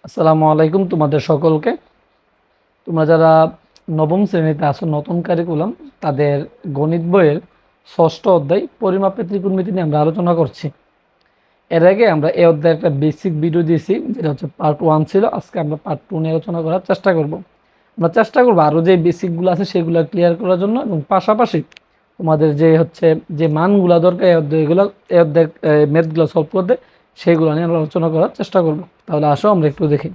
আসসালামু আলাইকুম তোমাদের সকলকে। তোমরা যারা নবম শ্রেণীতে আছো, নতুন কারিকুলাম, তাদের গণিত বইয়ের ষষ্ঠ অধ্যায় পরিমাপের ত্রিকোণমিতি নিয়ে আমরা আলোচনা করছি। এর আগে আমরা এই অধ্যায়ে একটা বেসিক ভিডিও দিয়েছি, যেটা হচ্ছে পার্ট 1 ছিল। আজকে আমরা পার্ট 2 নিয়ে আলোচনা করার চেষ্টা করব। আমরা চেষ্টা করবো আরও যে বেসিকগুলো আছে সেগুলো ক্লিয়ার করার জন্য, এবং পাশাপাশি তোমাদের যে মানগুলো দরকার এই অধ্যায়ের ম্যাথগুলো সলভ করতে, সেইগুলো নিয়ে আমরা আলোচনা করার চেষ্টা করব। তাহলে আসো আমরা একটু দেখি।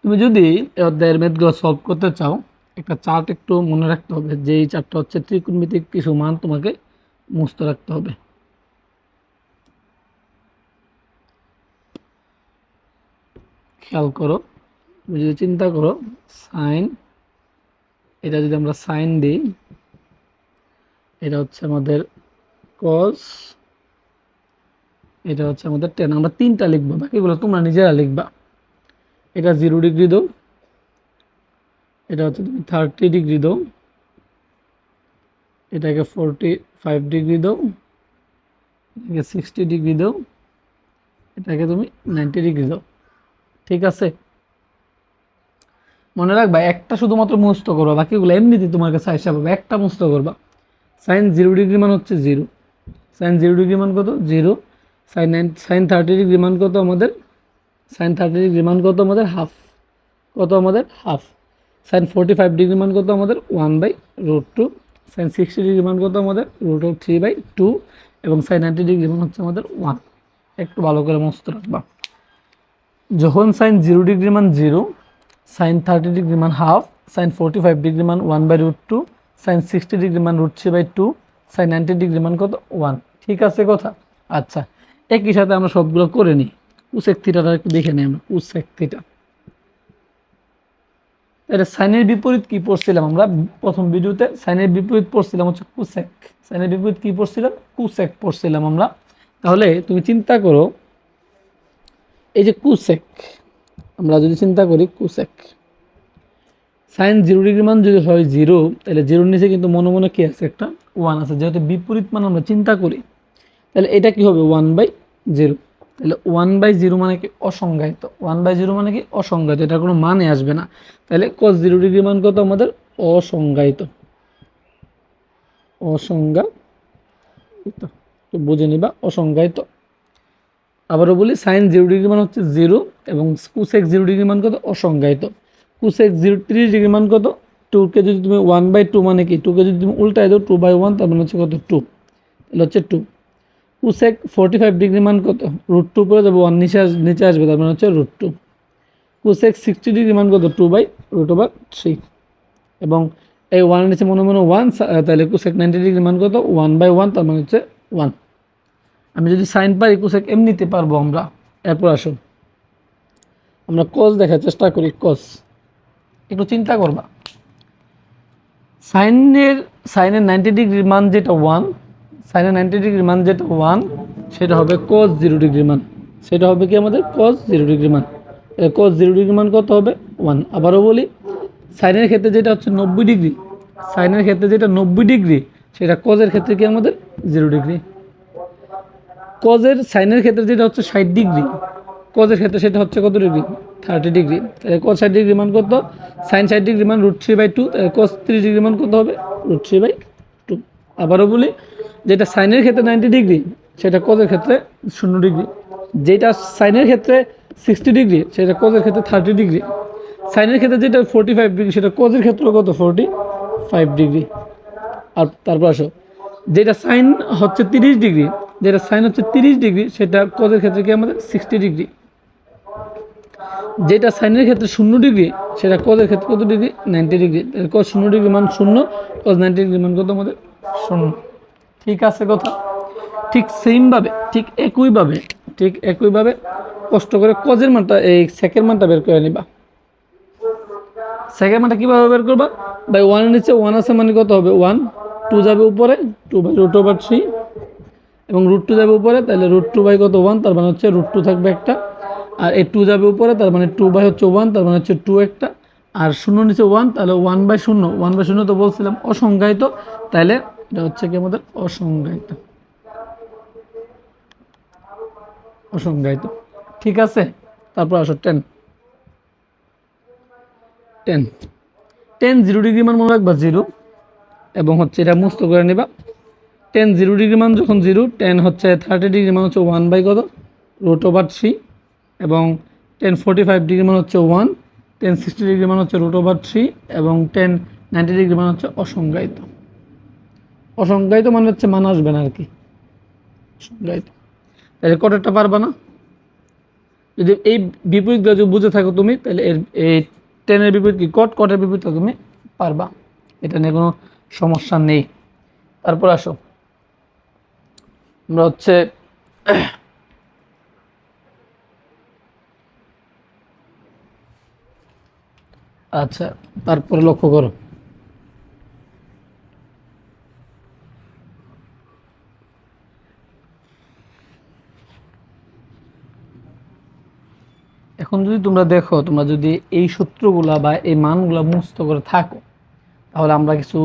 তুমি যদি এই অধ্যায়ের ম্যাথগুলো সলভ করতে চাও, একটা চার্ট একটু মনে রাখতে হবে, যেই চার্টটা হচ্ছে ত্রিকোণমিতিক কিছু মান তোমাকে মুছতে রাখতে হবে। খেয়াল করো, তুমি যদি চিন্তা করো সাইন, এটা যদি আমরা সাইন দিই, এটা হচ্ছে আমাদের কস, এটা হচ্ছে আমাদের টেন। আমরা তিনটা লিখবো, বাকিগুলো তোমরা নিজেরা লিখবা। এটা 0 ডিগ্রি দাও, এটা হচ্ছে তুমি 30 ডিগ্রি দাও, এটাকে 45 ডিগ্রি দাও, এটাকে 60 ডিগ্রি দাও, এটাকে তুমি 90 ডিগ্রি দাও। ঠিক আছে, মনে রাখবা একটা শুধুমাত্র মুখস্থ করবা, বাকিগুলো এমনিতে তোমার কাছে আইসা পাবে। একটা মুখস্থ করবা। সাইন 0 ডিগ্রি মান হচ্ছে 0, সাইন 0 ডিগ্রি মান কত 0, সাইন 30 ডিগ্রি মান কত আমাদের, সাইন 30 ডিগ্রি মান কত আমাদের হাফ, কত আমাদের হাফ। সাইন 45 ডিগ্রি মান কত আমাদের 1/√2, সাইন 60 ডিগ্রি মান কত আমাদের √3/2, এবং সাইন 90 ডিগ্রি মান হচ্ছে আমাদের 1। একটু ভালো করে মুখস্থ রাখবা। যখন সাইন 0 ডিগ্রি মান 0, সাইন 30 ডিগ্রি মান হাফ, সাইন 45 ডিগ্রি মান 1/√2, সাইন 60 ডিগ্রি মান √3/2, সাইন 90 ডিগ্রি মান কত 1। ঠিক আছে কথা? আচ্ছা, একই সাথে আমরা সবগুলো করে নিই। কুসেক থিটাটা একটু দেখে নিই আমরা। কুসেক থিটা, এটা সাইনের বিপরীত কি পড়ছিলাম আমরা প্রথম ভিডিওতে? সাইনের বিপরীত পড়ছিলাম হচ্ছে কুসেক। সাইনের বিপরীত কি পড়ছিলাম? কুসেক পড়ছিলাম আমরা। তাহলে তুমি চিন্তা করো, এই যে কুসেক, আমরা যদি চিন্তা করি কুসেক, সাইন 0 ডিগ্রি মান যদি হয় 0, তাহলে 0-র নিচে কিন্তু মনে মনে কি আছে? একটা 1 আছে। যেহেতু বিপরীত মান আমরা চিন্তা করি, তাহলে এটা কি হবে? 1/0। তাহলে 1/0 মানে কি? অসংজ্ঞায়িত। 1/0 মানে কি? অসংজ্ঞায়িত। এটার কোনো মানে আসবে না। তাহলে cos 0 ডিগ্রি মান কত আমাদের? অসংজ্ঞায়িত। অসংজ্ঞায়িত, তো বুঝে নিবা, অসংজ্ঞায়িত। আবারও বলি, সাইন 0 ডিগ্রি মান হচ্ছে 0, এবং কুসেক 0 ডিগ্রি মান কত? অসংজ্ঞায়িত। কুসেক 30 ডিগ্রি মান কত? 2-কে যদি তুমি 1/2 মানে কি, 2-কে যদি তুমি উল্টায় দাও 2/1, তার মানে হচ্ছে কত? 2। তাহলে হচ্ছে 2। কুসেক 45 ডিগ্রি মান কত? √2 পরে যাবে, 1 নিচে আসবে, তার মানে হচ্ছে √2। কুসেক 60 ডিগ্রি মান কত? 2/√3। এবং এই 1 নিচে মনে মনে 1, তাহলে কুসেক 90 ডিগ্রি মান কত? 1/1, তার মানে হচ্ছে 1। আমি যদি সাইন পাই, কুসেক এমনিতে পারবো আমরা। এরপর আসুন আমরা কস দেখার চেষ্টা করি। কস একটু চিন্তা করবা। সাইনের 90 ডিগ্রির মান যেটা 1, সাইনের 90 ডিগ্রির মান যেটা 1, সেটা হবে cos 0 ডিগ্রি মান। সেটা হবে কি আমাদের? cos 0 ডিগ্রি মান। cos 0 ডিগ্রি মান কত হবে? 1। আবারও বলি, সাইনের ক্ষেত্রে যেটা হচ্ছে 90 ডিগ্রি, সাইনের ক্ষেত্রে যেটা 90 ডিগ্রি, সেটা কজের ক্ষেত্রে কি আমাদের? 0 ডিগ্রি। কজের সাইনের ক্ষেত্রে যেটা হচ্ছে 60 ডিগ্রি, কজের ক্ষেত্রে সেটা হচ্ছে কত ডিগ্রি? 30 ডিগ্রি। তাহলে cos 60 ডিগ্রি মান কত? সাইন 60 ডিগ্রি মান √3/2, cos 30 ডিগ্রি মান কত হবে? √3/2। আবারও বলি, যেটা সাইনের ক্ষেত্রে 90 ডিগ্রি, সেটা কজের ক্ষেত্রে 0 ডিগ্রি। যেটা সাইনের ক্ষেত্রে 60 ডিগ্রি, সেটা কজের ক্ষেত্রে 30 ডিগ্রি। সাইনের ক্ষেত্রে যেটা 45 ডিগ্রি, সেটা কজের ক্ষেত্রে কত? 45 ডিগ্রি। আর তারপর আসো, যেটা সাইন হচ্ছে 30 ডিগ্রি, যেটা সাইন হচ্ছে 30 ডিগ্রি, সেটা কজের ক্ষেত্রে কি আমাদের? 60 ডিগ্রি। যেটা সাইনের ক্ষেত্রে 0 ডিগ্রি, সেটা কজের ক্ষেত্রে কত ডিগ্রি? 90 ডিগ্রি। cos 0 ডিগ্রি মান 0, cos 90 ডিগ্রি মান কত আমাদের? 0। ঠিক আছে কথা? ঠিক সেমভাবে, ঠিক একইভাবে কষ্ট করে কজের মানটা, এই সেকের মানটা বের করে নিবা। সেকের মানটা কীভাবে বের করবা? বাই 1 এর নিচে 1 আছে মানে কত হবে? 1। 2 যাবে উপরে, 2/√3, এবং √2 যাবে উপরে, তাহলে √2 কত? 1, তার মানে হচ্ছে √2 থাকবে একটা। আর এই 2 যাবে উপরে, তার মানে 2/1, তার মানে হচ্ছে 2 একটা। আর 0 নিচে 1, তাহলে 1/0, 1/0 তো বলছিলাম অসংজ্ঞায়িত। তাহলে এটা হচ্ছে কি আমাদের? অসংজ্ঞায়িত। অসংজ্ঞায়িত। ঠিক আছে, তারপর আসো 10 10 10 0 ডিগ্রি মান মনে রাখবা 0 এবং হচ্ছে এটা মুক্ত করে নেবা। 10 0 ডিগ্রি মান যখন 0, 10 হচ্ছে 30 ডিগ্রি মান হচ্ছে 1 বাই কত √3, এবং 10 45 ডিগ্রি মান হচ্ছে 1, 10 60 ডিগ্রি মান হচ্ছে √3, এবং 10 90 ডিগ্রি মান হচ্ছে অসংজ্ঞায়িত। অসংজ্ঞায়িত মানে হচ্ছে মান আসবে না আর কি, অসংজ্ঞায়িত। তাহলে কতটা পারবা না? যদি এই বিপরীতগুলো যদি বুঝে থাকো তুমি, তাহলে এই 10 এর বিপরীত কি কট, কটের বিপরীত তুমি পারবা, এটা নিয়ে কোনো সমস্যা নেই। তারপর আসো আমরা হচ্ছে আচ্ছা, তারপরে লক্ষ্য করো এখন যদি তোমরা দেখো, তোমরা যদি এই সূত্রগুলা বা এই মানগুলা মুখস্থ করে থাকো, তাহলে আমরা কিছু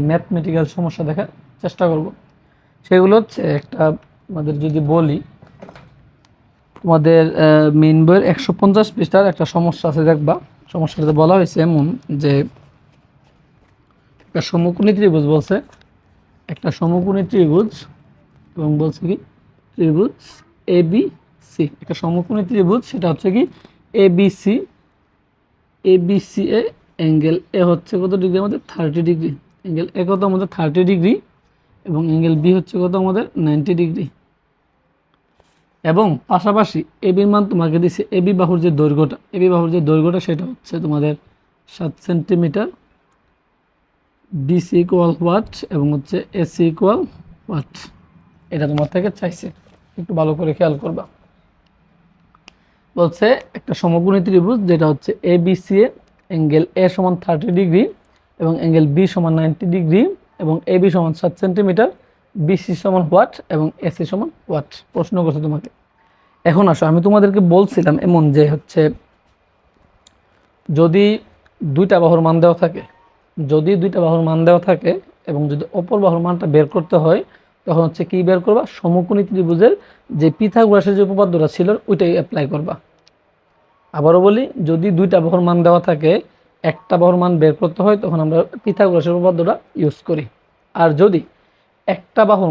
ম্যাথমেটিক্যাল সমস্যা দেখার চেষ্টা করব। সেগুলো হচ্ছে একটা, তোমাদের যদি বলি, তোমাদের মেইন বইয়ের 150 পৃষ্ঠার একটা সমস্যা আছে, দেখবা সমস্যাটাতে বলা হয়েছে এমন যে একটা সমকোণী ত্রিভুজ বলছে, একটা সমকোণী ত্রিভুজ, এবং বলছে কি ত্রিভুজ ABC, একটা সমকোণী ত্রিভুজ, সেটা হচ্ছে কি ABC, ABC এ অ্যাঙ্গেল এ হচ্ছে কত ডিগ্রি আমাদের 30 ডিগ্রি, অ্যাঙ্গেল এ কত আমাদের 30 ডিগ্রি, এবং অ্যাঙ্গেল বি হচ্ছে কত আমাদের 90 ডিগ্রি, এবং পাশাপাশি এবির মান তোমাকে দিছে, এবি বাহুর যে দৈর্ঘ্যটা, এবি বাহুর যে দৈর্ঘ্যটা সেটা হচ্ছে তোমাদের 7 সেন্টিমিটার, বিসি ইকুয়াল হোয়াট, এবং হচ্ছে এসি ইকুয়াল হোয়াট, এটা তোমার থেকে চাইছে, একটু ভালো করে খেয়াল করবা। বলছে একটা সমকোণী ত্রিভুজ যেটা হচ্ছে এবিসি এ অ্যাঙ্গেল এ সমান 30 ডিগ্রি, এবং অ্যাঙ্গেল বি সমান 90 ডিগ্রি, এবং এবি সমান 7 সেন্টিমিটার, বিসি সমান হোয়াট, এবং এসি সমান হোয়াট। প্রশ্ন করছে তোমাকে। এখন আসো, আমি তোমাদেরকে বলছিলাম এমন যে হচ্ছে যদি দুইটা বাহুর মান দেওয়া থাকে, যদি দুইটা বাহুর মান দেওয়া থাকে এবং যদি অপর বাহুর মানটা বের করতে হয়, তখন হচ্ছে কি বের করবা, সমকোণী ত্রিভুজের যে পিথাগোরাসের যে উপপাদ্যটা ছিল ওইটাই অ্যাপ্লাই করবা। আবারও বলি, যদি দুইটা বাহুর মান দেওয়া থাকে, একটা বাহুর মান বের করতে হয়, তখন আমরা পিথাগোরাসের উপপাদ্যটা ইউজ করি। আর যদি একটা বাহুর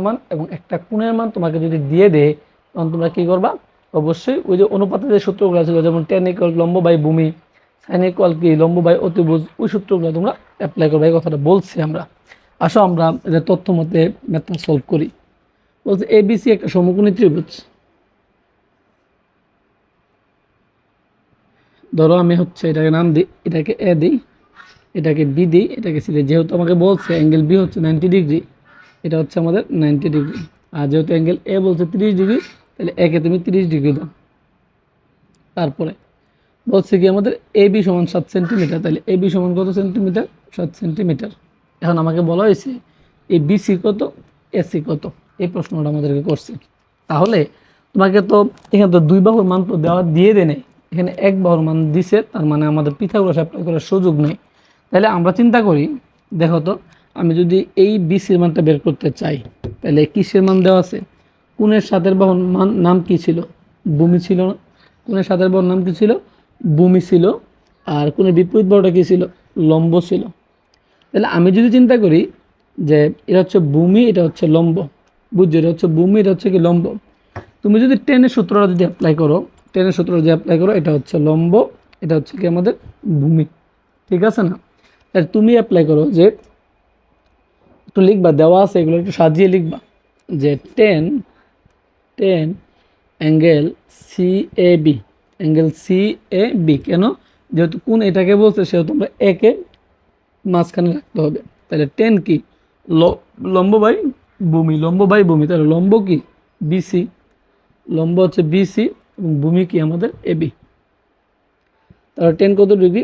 মান এবং একটা কোণের মান তোমাকে যদি দিয়ে দেয়, তখন তোমরা কী করবা, অবশ্যই ওই যে অনুপাতের যে সূত্রগুলো ছিল, যেমন tan ইকুয়াল লম্ব বাই ভূমি, sin ইকুয়াল কি লম্ব বাই অতিভুজ, ওই সূত্রগুলো তোমরা অ্যাপ্লাই করবে। এই কথাটা বলছি আমরা। আসো আমরা এটা তথ্য মতে ম্যাথটা সলভ করি। বলছে এবিসি একটা সমকোণী ত্রিভুজ। ধরো আমি হচ্ছে এটাকে নাম দিই, এটাকে এ দিই, এটাকে বি দিই, এটাকে সি দিই। যেহেতু আমাকে বলছে অ্যাঙ্গেল বি হচ্ছে 90 ডিগ্রি, এটা হচ্ছে আমাদের 90 ডিগ্রি, আর যেহেতু অ্যাঙ্গেল এ বলছে 30 ডিগ্রি, তাহলে একে তুমি 30 ডিগ্রি দাও। তারপরে বলছে কি আমাদের এ বি সমান 7 সেন্টিমিটার, তাহলে এ বি সমান কত সেন্টিমিটার, 7 সেন্টিমিটার। এখন আমাকে বলা হয়েছে এই বিসি কত, এসি কত, এই প্রশ্নটা আমাদেরকে করছে। তাহলে তোমাকে তো এখানে তো দুই বাহুর মান তো দেওয়া দিয়ে দেয় নেই, এখানে এক বাহুর মান দিছে, তার মানে আমাদের পিথাগোরাস অ্যাপ্লাই করার সুযোগ নেই। তাহলে আমরা চিন্তা করি, দেখো তো, আমি যদি এই বিসির মানটা বের করতে চাই, তাহলে কিসের মান দেওয়া আছে, কোণের সাতের বাহুর মান নাম কি ছিল, ভূমি ছিল না, কোণের সাতের বাহুর নাম কি ছিল, ভূমি ছিল, আর কোণের বিপরীত বাহুটা কি ছিল, লম্ব ছিল। তাহলে আমি যদি চিন্তা করি যে এটা হচ্ছে ভূমি, এটা হচ্ছে লম্ব, বুঝছো, এটা হচ্ছে ভূমি, এটা হচ্ছে কি লম্ব। তুমি যদি টেনের সূত্রটা যদি অ্যাপ্লাই করো, টেনের সূত্রটা যদি অ্যাপ্লাই করো, এটা হচ্ছে লম্ব, এটা হচ্ছে কি আমাদের ভূমি, ঠিক আছে না? তাহলে তুমি অ্যাপ্লাই করো যে একটু লিখবা, দেওয়া আছে এগুলো একটু সাজিয়ে লিখবা, যে ten angle C A B, angle C A B, কেন, যেহেতু কোন এটাকে বলছে সেহেতু আমরা একে মাঝখানে রাখতে হবে। তাহলে টেন কি, লম্ব বাই ভূমি, লম্ব বাই ভূমি, তাহলে লম্ব কি বিসি, লম্ব হচ্ছে বিসি, এবং ভূমি কি আমাদের এবি। তাহলে টেন কত ডিগ্রি,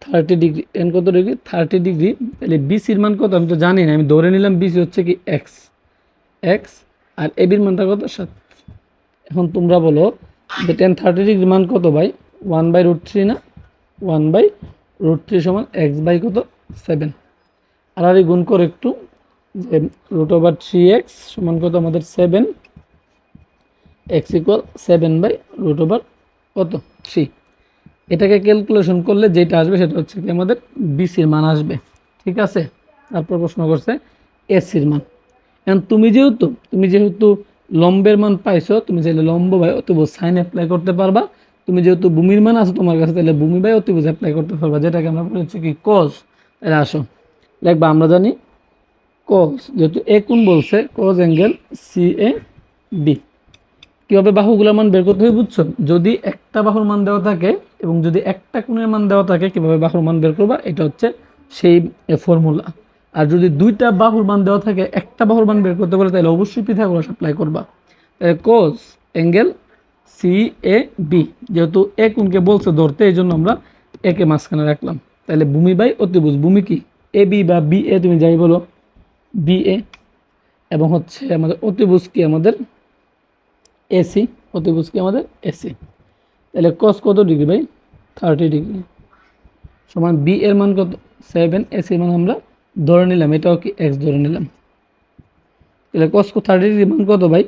30 ডিগ্রি, টেন কত ডিগ্রি, 30 ডিগ্রি। তাহলে বিসির মান কত, আমি তো জানি না, আমি ধরে নিলাম বিসি হচ্ছে কি এক্স, আর এবির মানটা কত 7। এখন তোমরা বলো যে টেন 30 ডিগ্রি মান কত ভাই, 1/√3 না, 1/√3 সমান এক্স বাই কত 7। আর গুণ করে একটু, যে √3x সমান কত আমাদের 7, এক্স ইকুয়াল 7/√ওভার কত 3। এটাকে ক্যালকুলেশন করলে যেটা আসবে সেটা হচ্ছে কি আমাদের বিসির মান আসবে, ঠিক আছে। তারপর প্রশ্ন করছে এসির মান। এখন তুমি যেহেতু লম্বের মান পাইছো, তুমি চাইলে লম্ব বাই অতিভুজ সাইন অ্যাপ্লাই করতে পারবা। তুমি যেহেতু ভূমির মান আছে তোমার কাছে, তাহলে ভূমি বাই অতিভুজ অ্যাপ্লাই করতে পারবা, যেটাকে আমরা বলেছি কি কজ। তাহলে আসো দেখবা, আমরা জানি কজ, যেহেতু এ কোণ বলছে, cause angle C A B. কীভাবে বাহুগুলোর মান বের করতে হবে বুঝছো? যদি একটা বাহুর মান দেওয়া থাকে এবং যদি একটা কোণের মান দেওয়া থাকে, কীভাবে বাহুর মান বের করবা, এটা হচ্ছে সেই ফর্মুলা। আর যদি দুইটা বাহুর মান দেওয়া থাকে, একটা বাহুর মান বের করতে বলে, তাহলে অবশ্যই পিথাগোরাস অ্যাপ্লাই করবা। তাহলে cos angle C A B, যেহেতু এ কোণকে বলছে ধরতে, এই জন্য আমরা একে মাঝখানে রাখলাম। তাহলে ভূমি বাই অতিভুজ, ভূমি কি এ বি বা বি এ, তুমি যাই বলো বি এ, এবং হচ্ছে আমাদের অতিভুজ কি আমাদের এসি, অতিভুজ কি আমাদের এসি। তাহলে কস কত ডিগ্রি ভাই 30 ডিগ্রি, সমান বি এর মান কত 7, এসির মান আমরা ধরে নিলাম, এটাও কি এক্স ধরে নিলাম। তাহলে কস 30 ডিগ্রি মান কত ভাই,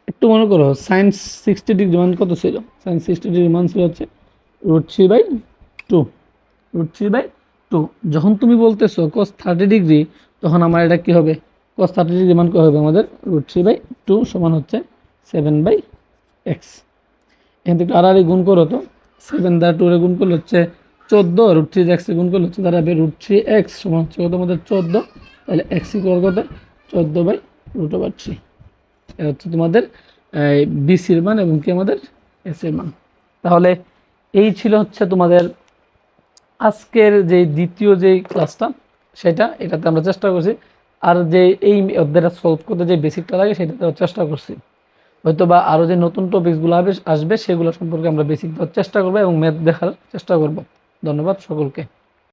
একটু মনে করো সাইন 60 ডিগ্রি মান কত ছিল, সাইন 60 ডিগ্রি মান ছিল হচ্ছে √3/2, √3/2। যখন তুমি বলতেছো কস 30 ডিগ্রি, তখন আমার এটা কি হবে, কস 30 ডিগ্রি মান কত হবে আমাদের √3/2 সমান হচ্ছে 7/x। এখান থেকে আর গুণ করো তো, 7 দ্বারা 2 গুণ করলে হচ্ছে 14, √3x গুণ করলে হচ্ছে দাঁড়াবে √3x সমান হচ্ছে কত আমাদের 14। তাহলে এক্স ইকুয়াল কত 14/√3। এটা হচ্ছে তোমাদের বিসির মান এবং কি আমাদের এসির মান। তাহলে এই ছিল হচ্ছে তোমাদের আজকের যে দ্বিতীয় যে ক্লাসটা, সেটা এটাতে আমরা চেষ্টা করছি। আর যে এই অধ্যায়টা সলভ করতে যে বেসিকটা লাগে সেটাতে চেষ্টা করছি। হয়তো বা আরও যে নতুন টপিকসগুলো আসবে সেগুলো সম্পর্কে আমরা বেসিক দেওয়ার চেষ্টা করবো এবং ম্যাথ দেখার চেষ্টা করব। ধন্যবাদ সকলকে।